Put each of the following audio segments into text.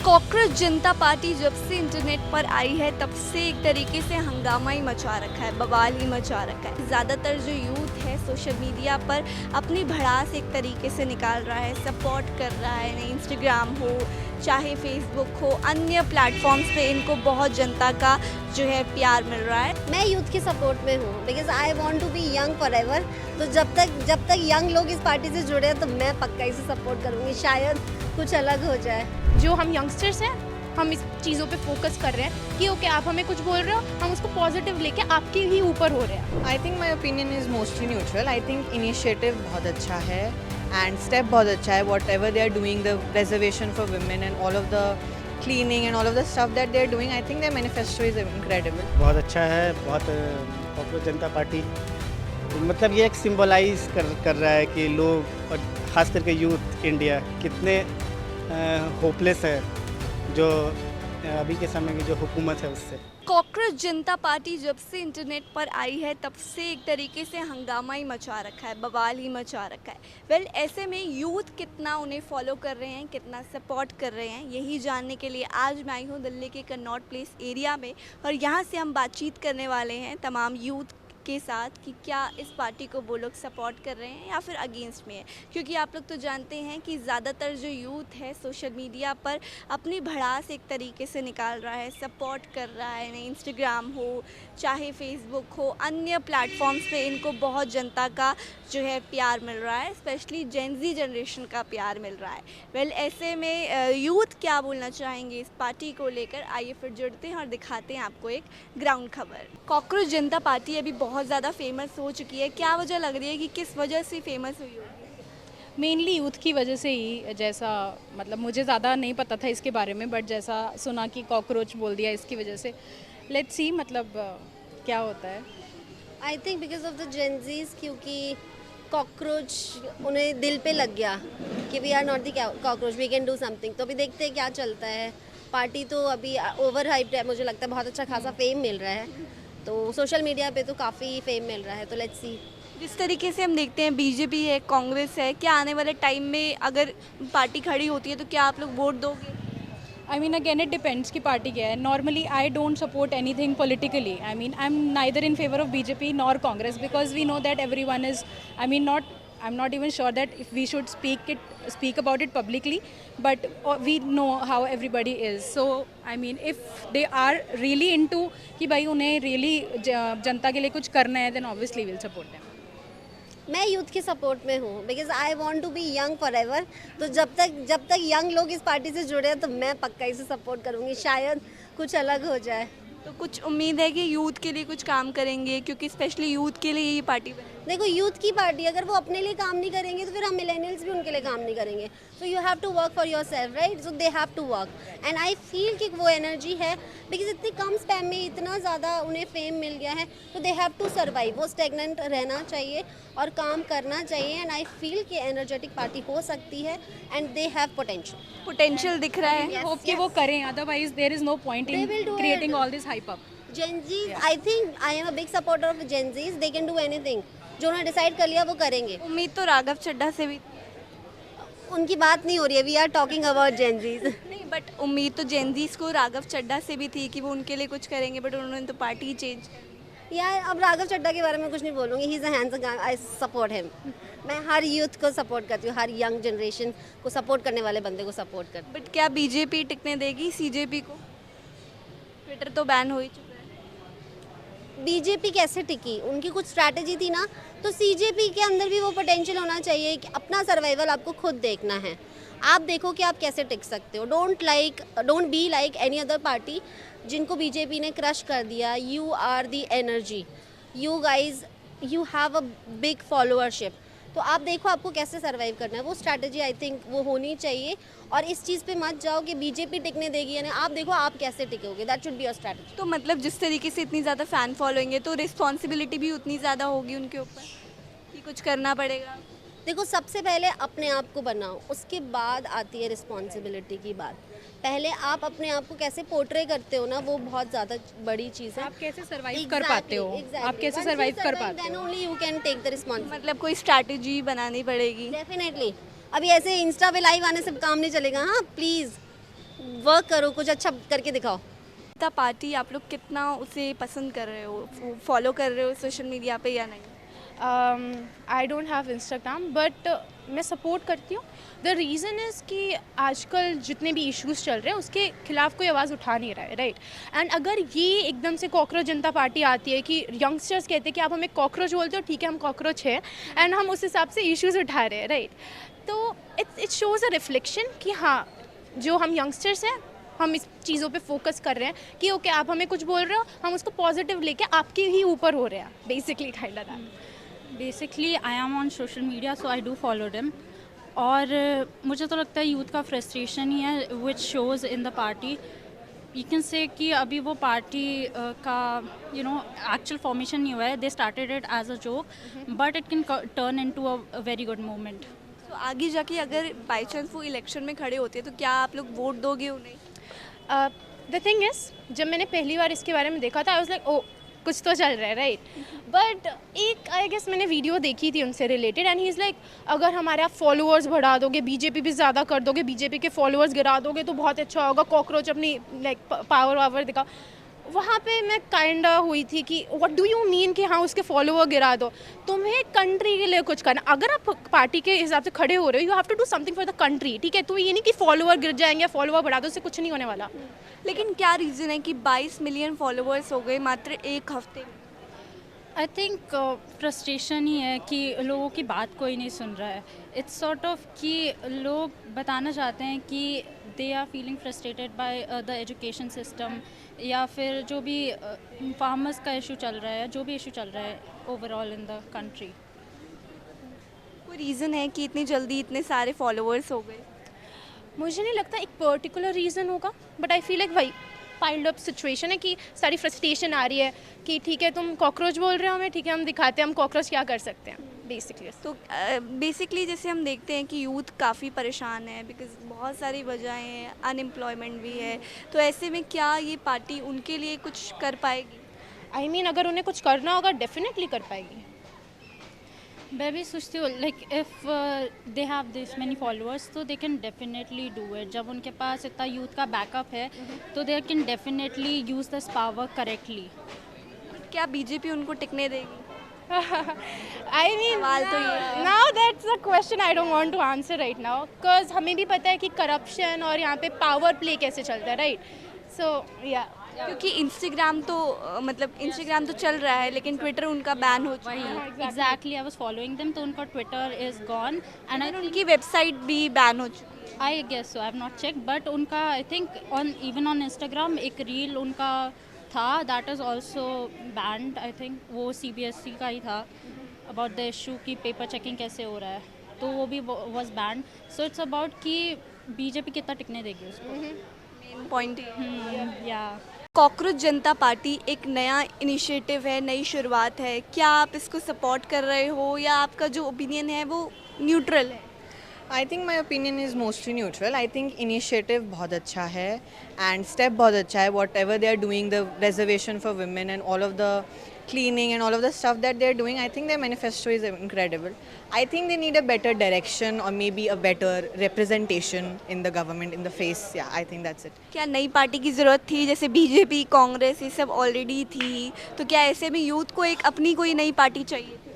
Cockroach जनता party जब से इंटरनेट पर आई है तब से एक तरीके से हंगामा ही मचा रखा है, बवाल ही मचा रखा है। ज़्यादातर जो यूथ है सोशल मीडिया पर अपनी भड़ास एक तरीके से निकाल रहा है, सपोर्ट कर रहा है। इंस्टाग्राम हो चाहे फेसबुक हो, अन्य प्लेटफॉर्म्स पे इनको बहुत जनता का जो है प्यार मिल रहा है। मैं यूथ के सपोर्ट में हूँ because I want to be young forever. तो जब तक यंग लोग इस पार्टी से जुड़े हैं तो मैं पक्का इसे सपोर्ट करूँगी, शायद कुछ अलग हो जाए। जो हम यंगस्टर्स हैं हम इस चीज़ों पे फोकस कर रहे हैं कि ओके आप हमें कुछ बोल रहे हो, हम उसको पॉजिटिव लेके आपके ही ऊपर हो रहे हैं। I think my opinion is mostly neutral. I think initiative बहुत अच्छा है एंड स्टेप बहुत अच्छा है। Whatever they are doing, the reservation for women and all of the cleaning and all of the stuff that they are doing, I think their manifesto is incredible. बहुत अच्छा है। बहुत cockroach जनता party मतलब ये एक symbolize कर रहा है कि लोग और ख़ास करके यूथ इंडिया कितने होपलेस है जो अभी के समय की जो हुकूमत है उससे। कॉकरोच जनता पार्टी जब से इंटरनेट पर आई है तब से एक तरीके से हंगामा ही मचा रखा है, बवाल ही मचा रखा है। वेल ऐसे में यूथ कितना उन्हें फॉलो कर रहे हैं, कितना सपोर्ट कर रहे हैं, यही जानने के लिए आज मैं आई हूँ दिल्ली के कनॉट प्लेस एरिया में और यहाँ से हम बातचीत करने वाले हैं तमाम यूथ के साथ कि क्या इस पार्टी को वो लोग सपोर्ट कर रहे हैं या फिर अगेंस्ट में है। क्योंकि आप लोग तो जानते हैं कि ज़्यादातर जो यूथ है सोशल मीडिया पर अपनी भड़ास एक तरीके से निकाल रहा है, सपोर्ट कर रहा है। इंस्टाग्राम हो चाहे फेसबुक हो, अन्य प्लेटफॉर्म्स पे इनको बहुत जनता का जो है प्यार मिल रहा है, स्पेशली जेनजी जनरेशन का प्यार मिल रहा है। वेल ऐसे में यूथ क्या बोलना चाहेंगे इस पार्टी को लेकर, आइए फिर जुड़ते हैं और दिखाते हैं आपको एक ग्राउंड खबर। कॉकरोच जनता पार्टी अभी बहुत ज़्यादा फेमस हो चुकी है, क्या वजह लग रही है कि किस वजह से फेमस हुई होगी? मेनली यूथ की वजह से ही, जैसा मतलब मुझे ज़्यादा नहीं पता था इसके बारे में, बट जैसा सुना कि कॉकरोच बोल दिया इसकी वजह से। लेट्स सी मतलब क्या होता है। I think because of the Gen Zs, क्योंकि कॉकरोच उन्हें दिल पे लग गया कि we are not the cockroach, we can do something. तो अभी देखते हैं क्या चलता है। पार्टी तो अभी ओवर हाइप्ड है, मुझे लगता है बहुत अच्छा खासा फेम मिल रहा है, तो सोशल मीडिया पे तो काफ़ी फेम मिल रहा है। तो लेट्स सी। जिस तरीके से हम देखते हैं बीजेपी है, कांग्रेस है, क्या आने वाले टाइम में अगर पार्टी खड़ी होती है तो क्या आप लोग वोट दोगे? I mean again it depends कि पार्टी क्या है। Normally I don't support anything politically. I mean I am neither in favour of BJP nor Congress because we know that everyone is, I'm not even sure that if we should speak about it publicly, but we know how everybody is. So I mean if they are really into कि भाई उन्हें really जनता के लिए कुछ करना है, then obviously we'll support them. मैं youth के सपोर्ट में हूँ because I want to be young forever. तो जब तक यंग लोग इस पार्टी से जुड़े हैं तो मैं पक्का इसे सपोर्ट करूँगी, शायद कुछ अलग हो जाए। तो कुछ उम्मीद है कि यूथ के लिए कुछ काम करेंगे, क्योंकि स्पेशली यूथ के लिए ये पार्टी बनी। देखो यूथ की पार्टी, अगर वो अपने लिए काम नहीं करेंगे तो फिर हम मिलेनियल्स भी उनके लिए काम नहीं करेंगे। So you have to work for yourself, right? So they have to work and I feel कि वो एनर्जी है बिकॉज इतनी कम स्पैम में इतना ज़्यादा उन्हें फेम मिल गया है, तो दे हैव टू सर्वाइव। वो स्टेगनेंट रहना चाहिए और काम करना चाहिए एंड आई फील कि एनर्जेटिक पार्टी हो सकती है एंड दे हैव पोटेंशियल दिख रहा है। होप कि वो करें, otherwise there is no point in creating all this hype up. Gen Zs, I think I am a big supporter of Gen Zs. They can do anything. जो उन्होंने decide कर लिया वो करेंगे। उम्मीद तो राघव चड्ढा से भी उनकी बात नहीं हो रही है, we are talking about Gen Zs. नहीं, बट उम्मीद तो जेनजीस को राघव चड्ढा से भी थी कि वो उनके लिए कुछ करेंगे, बट उन्होंने तो पार्टी चेंज। यार अब राघव चड्ढा के बारे में कुछ नहीं बोलूँगी, he is a handsome guy, I support him. मैं हर यूथ को सपोर्ट करती हूँ, हर यंग जनरेशन को सपोर्ट करने वाले बंदे को सपोर्ट करती हूँ। बट क्या बीजेपी टिकने देगी सीजेपी को? ट्विटर तो बैन हो ही चुका है। बीजेपी कैसे टिकी? उनकी कुछ स्ट्रैटेजी थी ना। तो सीजेपी के अंदर भी वो पोटेंशियल होना चाहिए कि अपना सर्वाइवल आपको खुद देखना है। आप देखो कि आप कैसे टिक सकते हो। Don't be like any other party जिनको बीजेपी ने क्रश कर दिया। You are the energy, you guys, you have a big followership. तो आप देखो आपको कैसे सर्वाइव करना है। वो स्ट्रैटेजी आई थिंक वो होनी चाहिए और इस चीज़ पे मत जाओ कि बीजेपी टिकने देगी या नहीं। आप देखो आप कैसे टिकोगे, that should be your strategy. तो मतलब जिस तरीके से इतनी ज़्यादा फ़ैन फॉलोइंग है तो रिस्पॉन्सिबिलिटी भी उतनी ज़्यादा होगी उनके ऊपर कि कुछ करना पड़ेगा। देखो सबसे पहले अपने आप को बनाओ, उसके बाद आती है रिस्पॉन्सिबिलिटी की बात। पहले आप अपने आप को कैसे पोर्ट्रे करते हो ना, वो बहुत ज़्यादा बड़ी चीज़ है। आप कैसे सर्वाइव कर पाते हो, आप कैसे सर्वाइव कर पाते हो, then only you can take the responsibility. मतलब कोई स्ट्रैटेजी बनानी पड़ेगी। डेफिनेटली। अभी ऐसे इंस्टा पे लाइव आने से काम नहीं चलेगा। हाँ प्लीज़ वर्क करो, कुछ अच्छा करके दिखाओ। जनता पार्टी आप लोग कितना उसे पसंद कर रहे हो, फॉलो कर रहे हो सोशल मीडिया पे या नहीं? I don't have Instagram but मैं सपोर्ट करती हूँ। द रीज़न इज़ कि आजकल जितने भी इश्यूज़ चल रहे हैं उसके खिलाफ कोई आवाज़ उठा नहीं रहा है, राइट। एंड अगर ये एकदम से कॉकरोच जनता पार्टी आती है कि यंगस्टर्स कहते हैं कि आप हमें कॉकरोच बोलते हो, ठीक है हम कॉकरोच हैं, एंड हम उस हिसाब से इश्यूज़ उठा रहे हैं, राइट। तो इट शोज़ अ रिफ्लेक्शन कि हाँ, जो हम यंगस्टर्स हैं हम इस चीज़ों पे फोकस कर रहे हैं कि ओके आप हमें कुछ बोल रहे हो, हम उसको पॉजिटिव लेके आपके ही ऊपर हो रहे हैं, basically kind of that. Basically I am on social media so I do follow them, और मुझे तो लगता है यूथ का फ्रस्ट्रेशन ही है which shows in the party. You can say कि अभी वो पार्टी का एक्चुअल फॉर्मेशन नहीं हुआ है, they started it as a joke but it can turn into a very good moment. तो आगे जाके अगर बाई चांस वो इलेक्शन में खड़े होते हैं तो क्या आप लोग वोट दोगे उन्हें? द थिंग इज़ जब मैंने पहली बार इसके बारे में देखा था आई वाज लाइक ओ कुछ तो चल रहा है, राइट। बट एक आई गेस मैंने वीडियो देखी थी उनसे related and he is like अगर हमारे आप फॉलोअर्स बढ़ा दोगे, बीजेपी भी ज़्यादा कर दोगे, बीजेपी के फॉलोअर्स गिरा दोगे तो बहुत अच्छा होगा, कॉकरोच अपनी लाइक पावर वावर दिखाओ। वहाँ पे मैं काइंड हुई थी कि व्हाट डू यू मीन कि हाँ उसके फॉलोअर गिरा दो, तुम्हें कंट्री के लिए कुछ करना। अगर आप पार्टी के हिसाब से खड़े हो रहे हो you have to do something for the country, ठीक है। तो ये नहीं कि फॉलोअर गिर जाएंगे, फॉलोअर बढ़ा दो, उससे कुछ नहीं होने वाला। लेकिन क्या रीज़न है कि 22 मिलियन फॉलोअर्स हो गए मात्र एक हफ्ते में? आई थिंक फ्रस्ट्रेशन ही है कि लोगों की बात कोई नहीं सुन रहा है। इट्स सॉर्ट ऑफ कि लोग बताना चाहते हैं कि they are feeling frustrated by the education system, या फिर जो भी फार्मर्स का इशू चल रहा है, जो भी इशू चल रहा है ओवरऑल इन द कंट्री। कोई रीज़न है कि इतनी जल्दी इतने सारे फॉलोअर्स हो गए? मुझे नहीं लगता एक पर्टिकुलर रीज़न होगा बट आई फील लाइक वही पाइल्ड अप सिचुएशन है कि सारी फ्रस्ट्रेशन आ रही है कि ठीक है तुम कॉकरोच बोल रहे हो हमें, ठीक है हम दिखाते हैं हम कॉकरोच क्या कर सकते हैं बेसिकली। तो बेसिकली जैसे हम देखते हैं कि यूथ काफ़ी परेशान है बिकॉज बहुत सारी वजहें हैं, अनएम्प्लॉयमेंट भी है, तो ऐसे में क्या ये पार्टी उनके लिए कुछ कर पाएगी? आई मीन अगर उन्हें कुछ करना होगा डेफिनेटली कर पाएगी। मैं भी सोचती हूँ like if they have this many followers तो they can definitely do it. जब उनके पास इतना यूथ का बैकअप है तो they can definitely use this power correctly. क्या बीजेपी उनको टिकने देगी? आई मीन सवाल तो ये है। Now that's a question I don't want to answer right now because हमें भी पता है कि करप्शन और यहाँ पे पावर प्ले कैसे चलता है, राइट। सो या क्योंकि इंस्टाग्राम तो मतलब इंस्टाग्राम तो चल रहा है लेकिन ट्विटर उनका बैन हो चुका है। Exactly I was following them, तो उनका Twitter is gone and I उनकी वेबसाइट भी बैन हो चुकी है। I guess so, I have not check, but उनका I think on even on Instagram एक रील उनका था that is also banned. I think वो CBSE का ही था अबाउट द इशू की पेपर चेकिंग कैसे हो रहा है, तो वो भी was banned. So it's about कि बीजेपी कितना टिकने देगी उसको। मेन पॉइंट या कॉकरोच जनता पार्टी एक नया इनिशिएटिव है, नई शुरुआत है, क्या आप इसको सपोर्ट कर रहे हो या आपका जो ओपिनियन है वो न्यूट्रल है? I think my opinion is mostly neutral. I think initiative बहुत अच्छा है एंड स्टेप बहुत अच्छा है। Whatever they are doing, the reservation for women and all of the cleaning and all of the stuff that they're doing, I think their manifesto is incredible. I think they need a better direction or maybe a better representation in the government, in the face. Yeah, I think that's it. क्या नई party की ज़रूरत थी? जैसे BJP, Congress ये सब already थी, तो क्या ऐसे में यूथ को एक अपनी कोई नई पार्टी चाहिए थी?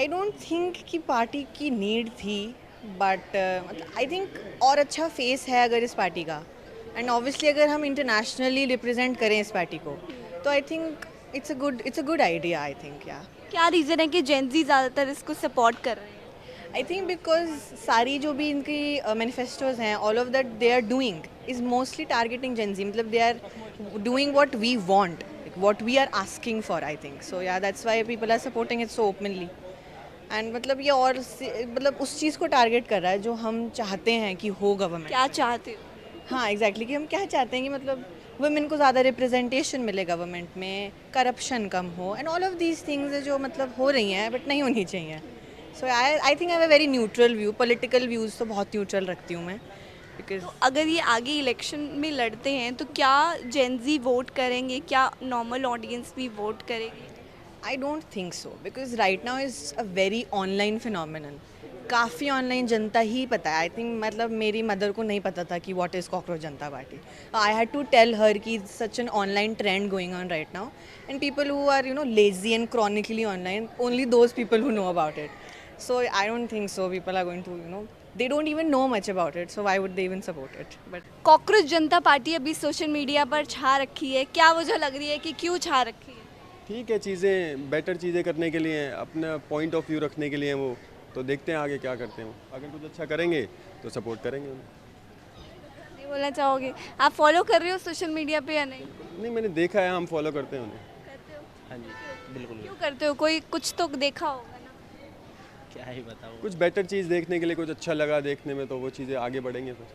I don't think कि पार्टी की नीड थी बट आई थिंक और अच्छा फेस है अगर इस पार्टी का, एंड ऑब्वियसली अगर हम इंटरनेशनली रिप्रेजेंट करें इस पार्टी को तो I think it's a good idea, I think. Yeah, क्या रीज़न है कि जेनजी ज़्यादातर इसको सपोर्ट कर रहे हैं? I think because सारी जो भी इनकी मैनिफेस्टोज हैं, all of that they are doing is mostly targeting Gen Z. मतलब they are doing what we want, like what we are asking for, I think. So yeah, that's why people are supporting it so openly. And मतलब ये और मतलब उस चीज़ को target कर रहा है जो हम चाहते हैं कि हो गवर्नमेंट। क्या चाहते हो? हाँ एग्जैक्टली कि हम क्या चाहते हैं कि मतलब वुमेन को ज़्यादा रिप्रेजेंटेशन मिले गवर्नमेंट में, करप्शन कम हो and all of these things जो मतलब हो रही हैं बट नहीं होनी चाहिए। So I think I have a very neutral view. Political views तो बहुत न्यूट्रल रखती हूँ मैं बिकॉज अगर ये आगे इलेक्शन में लड़ते हैं तो क्या जेनजी वोट करेंगे, क्या नॉर्मल ऑडियंस भी वोट करेगी? I don't think so because right now is a very online phenomenon. काफ़ी ऑनलाइन जनता ही पता है। आई थिंक मतलब मेरी मदर को नहीं पता था कि व्हाट इज़ कॉकरोच जनता party. I had to tell her कि such an online trend going on right now and people who are lazy and chronically online, only those people who know about it. So I don't think so people are going to they don't even know much about it, so why would they even support it? But cockroach जनता party अभी social media पर छा रखी है, क्या वजह लग रही है कि क्यों छा रखी है? ठीक है, चीज़ें बेटर चीज़ें करने के लिए, अपना पॉइंट ऑफ व्यू रखने के लिए वो, तो देखते हैं आगे क्या करते हैं वो। अगर कुछ अच्छा करेंगे तो सपोर्ट करेंगे उन्हें। नहीं बोलना चाहोगे? आप फॉलो कर रहे हो सोशल मीडिया पे या नहीं? नहीं, मैंने देखा है, हम फॉलो करते हैं उन्हें। करते हो? हाँ जी बिल्कुल। क्यों करते हो? कोई कुछ तो देखा होगा ना? क्या ही बताऊँ। कुछ बेटर चीज़ देखने के लिए, कुछ अच्छा लगा देखने में, तो वो चीज़ें आगे बढ़ेंगे फिर।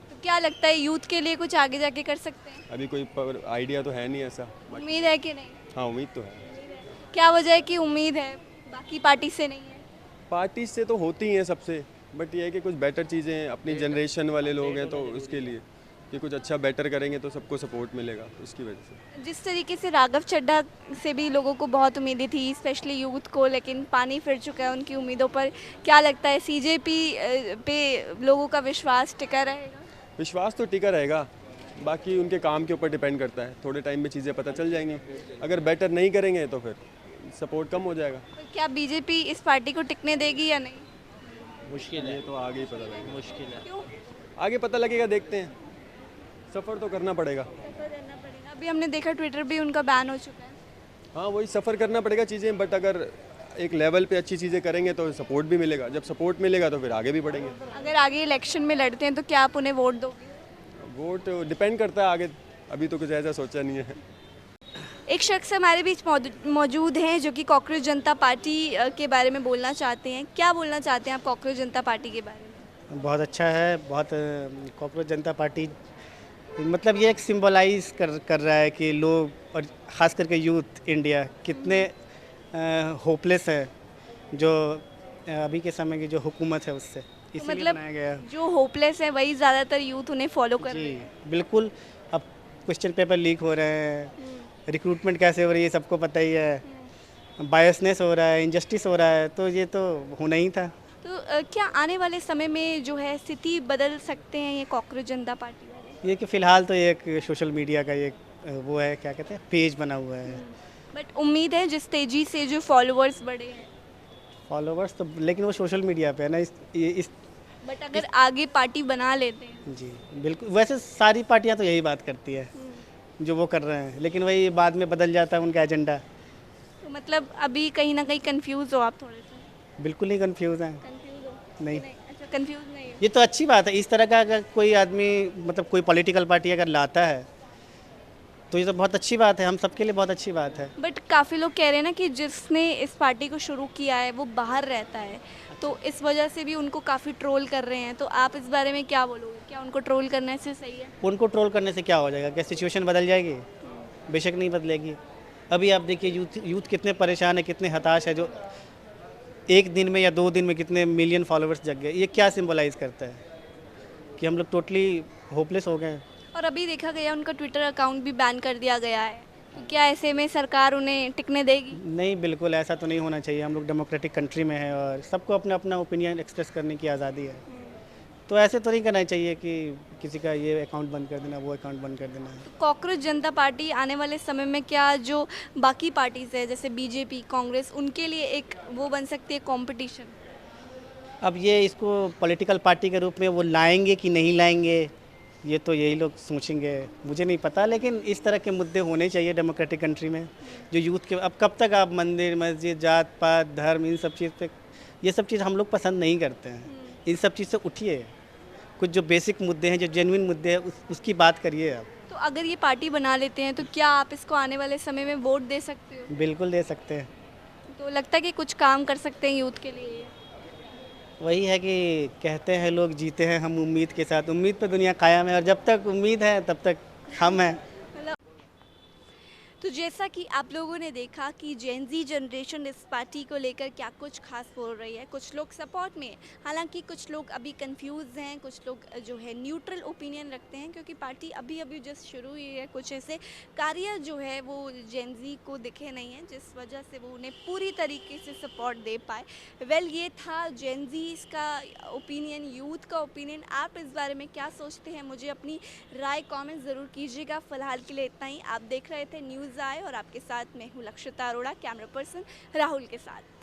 तो क्या लगता है यूथ के लिए कुछ आगे जाके कर सकते हैं? अभी कोई आइडिया तो है नहीं ऐसा। उम्मीद है कि नहीं? हाँ, उम्मीद तो है। क्या वजह है कि उम्मीद है, बाकी पार्टी से नहीं है? पार्टी से तो होती हैं सबसे, बट ये है कि कुछ बेटर चीज़ें, अपनी जनरेशन वाले लोग हैं तो उसके लिए कि कुछ अच्छा बेटर करेंगे तो सबको सपोर्ट मिलेगा, उसकी वजह से। जिस तरीके से राघव चड्ढा से भी लोगों को बहुत उम्मीदें थी, स्पेशली यूथ को, लेकिन पानी फिर चुका है उनकी उम्मीदों पर। क्या लगता है सीजेपी पे लोगों का विश्वास टिका रहेगा? विश्वास तो टिका रहेगा, बाकी उनके काम के ऊपर डिपेंड करता है। थोड़े टाइम में चीज़ें पता चल जाएंगी, अगर बेटर नहीं करेंगे तो फिर सपोर्ट कम हो जाएगा। तो क्या बीजेपी इस पार्टी को टिकने देगी या नहीं? मुश्किल ये है, तो आगे ही पता लगेगा। मुश्किल है। क्यों? आगे पता लगेगा, देखते हैं, सफ़र तो करना पड़ेगा। सफर करना पड़ेगा। अभी हमने देखा ट्विटर भी उनका बैन हो चुका है। हाँ, वही सफ़र करना पड़ेगा चीज़ें, बट अगर एक लेवल पे अच्छी चीज़ें करेंगे तो सपोर्ट भी मिलेगा। जब सपोर्ट मिलेगा तो फिर आगे भी बढ़ेंगे। अगर आगे इलेक्शन में लड़ते हैं तो क्या आप उन्हें वोट दोगे? वोट डिपेंड करता है आगे, अभी तो कुछ ऐसा सोचा नहीं है। एक शख्स हमारे बीच मौजूद हैं जो कि कॉकरोच जनता पार्टी के बारे में बोलना चाहते हैं। क्या बोलना चाहते हैं आप कॉकरोच जनता पार्टी के बारे में? बहुत अच्छा है, बहुत कॉकरोच जनता पार्टी मतलब ये एक सिंबलाइज कर रहा है कि लोग और ख़ास करके यूथ इंडिया कितने होपलेस है जो अभी के समय की जो हुकूमत है उससे, इसलिए मतलब बनाया गया। जो होपलेस है वही ज़्यादातर यूथ उन्हें फॉलो कर रहे जी हैं। बिल्कुल। अब क्वेश्चन पेपर लीक हो रहे हैं, रिक्रूटमेंट कैसे हो रही है सबको पता ही है, बायसनेस हो रहा है, इनजस्टिस हो रहा है, तो ये तो होना ही था। तो क्या आने वाले समय में जो है स्थिति बदल सकते हैं ये कॉकरोच जनता पार्टी वाले? ये कि फ़िलहाल तो ये एक सोशल मीडिया का एक वो है, क्या कहते हैं, पेज बना हुआ है। बट उम्मीद है जिस तेज़ी से जो फॉलोअर्स बढ़े हैं, फॉलोवर्स तो, लेकिन वो सोशल मीडिया पे है ना, इस बट अगर आगे पार्टी बना लेते हैं जी बिल्कुल। वैसे सारी पार्टियां तो यही बात करती है जो वो कर रहे हैं, लेकिन वही बाद में बदल जाता है उनका एजेंडा। तो मतलब अभी कहीं ना कहीं कंफ्यूज हो आप थोड़े से? बिल्कुल नहीं कंफ्यूज हैं। कंफ्यूज हो? नहीं, अच्छा, कंफ्यूज नहीं है। ये तो अच्छी बात है। इस तरह का अगर कोई आदमी, मतलब कोई पॉलिटिकल पार्टी अगर लाता है तो ये तो बहुत अच्छी बात है, हम सबके लिए बहुत अच्छी बात है। बट काफ़ी लोग कह रहे हैं ना कि जिसने इस पार्टी को शुरू किया है वो बाहर रहता है, तो इस वजह से भी उनको काफ़ी ट्रोल कर रहे हैं। तो आप इस बारे में क्या बोलोगे? क्या उनको ट्रोल करने से सही है? उनको ट्रोल करने से क्या हो जाएगा? क्या सिचुएशन बदल जाएगी? बेशक नहीं बदलेगी। अभी आप देखिए यूथ कितने परेशान है, कितने हताश है, जो एक दिन में या 2 दिन में कितने मिलियन फॉलोअर्स जग गए। ये क्या सिंबलाइज करता है कि हम लोग टोटली होपलेस हो गए हैं। और अभी देखा गया उनका ट्विटर अकाउंट भी बैन कर दिया गया है, तो क्या ऐसे में सरकार उन्हें टिकने देगी? नहीं, बिल्कुल ऐसा तो नहीं होना चाहिए। हम लोग डेमोक्रेटिक कंट्री में हैं और सबको अपना अपना ओपिनियन एक्सप्रेस करने की आज़ादी है, तो ऐसे तो नहीं करना चाहिए कि किसी का ये अकाउंट बंद कर देना, वो अकाउंट बंद कर देना। कॉकरोच जनता पार्टी आने वाले समय में क्या जो बाकी पार्टीज़ है जैसे बीजेपी, कांग्रेस, उनके लिए एक वो बन सकती है कंपटीशन? अब ये इसको पॉलिटिकल पार्टी के रूप में वो लाएंगे कि नहीं लाएंगे, ये तो यही लोग सोचेंगे, मुझे नहीं पता। लेकिन इस तरह के मुद्दे होने चाहिए डेमोक्रेटिक कंट्री में, जो यूथ के। अब कब तक आप मंदिर, मस्जिद, जात पात, धर्म, इन सब चीज़ पे, ये सब चीज़ हम लोग पसंद नहीं करते हैं। इन सब चीज़ से उठिए, कुछ जो बेसिक मुद्दे हैं, जो जेन्युइन मुद्दे हैं, उसकी बात करिए आप। तो अगर ये पार्टी बना लेते हैं तो क्या आप इसको आने वाले समय में वोट दे सकते हो? बिल्कुल दे सकते हैं। तो लगता है कि कुछ काम कर सकते हैं यूथ के लिए? वही है कि कहते हैं लोग जीते हैं हम उम्मीद के साथ, उम्मीद पे दुनिया कायम है, और जब तक उम्मीद है तब तक हम हैं। तो जैसा कि आप लोगों ने देखा कि जेन जी जनरेशन इस पार्टी को लेकर क्या कुछ खास बोल रही है, कुछ लोग सपोर्ट में हैं, हालांकि कुछ लोग अभी कंफ्यूज हैं, कुछ लोग जो है न्यूट्रल ओपिनियन रखते हैं, क्योंकि पार्टी अभी अभी जस्ट शुरू हुई है। कुछ ऐसे कार्य जो है वो जेन जी को दिखे नहीं हैं, जिस वजह से वो उन्हें पूरी तरीके से सपोर्ट दे पाए। वेल, ये था जेन जीज का ओपिनियन, यूथ का ओपिनियन। आप इस बारे में क्या सोचते हैं, मुझे अपनी राय कमेंट ज़रूर कीजिएगा। फिलहाल के लिए इतना ही। आप देख रहे थे न्यूज़ आए और आपके साथ मैं हूँ लक्षिता अरोड़ा, कैमरा पर्सन राहुल के साथ।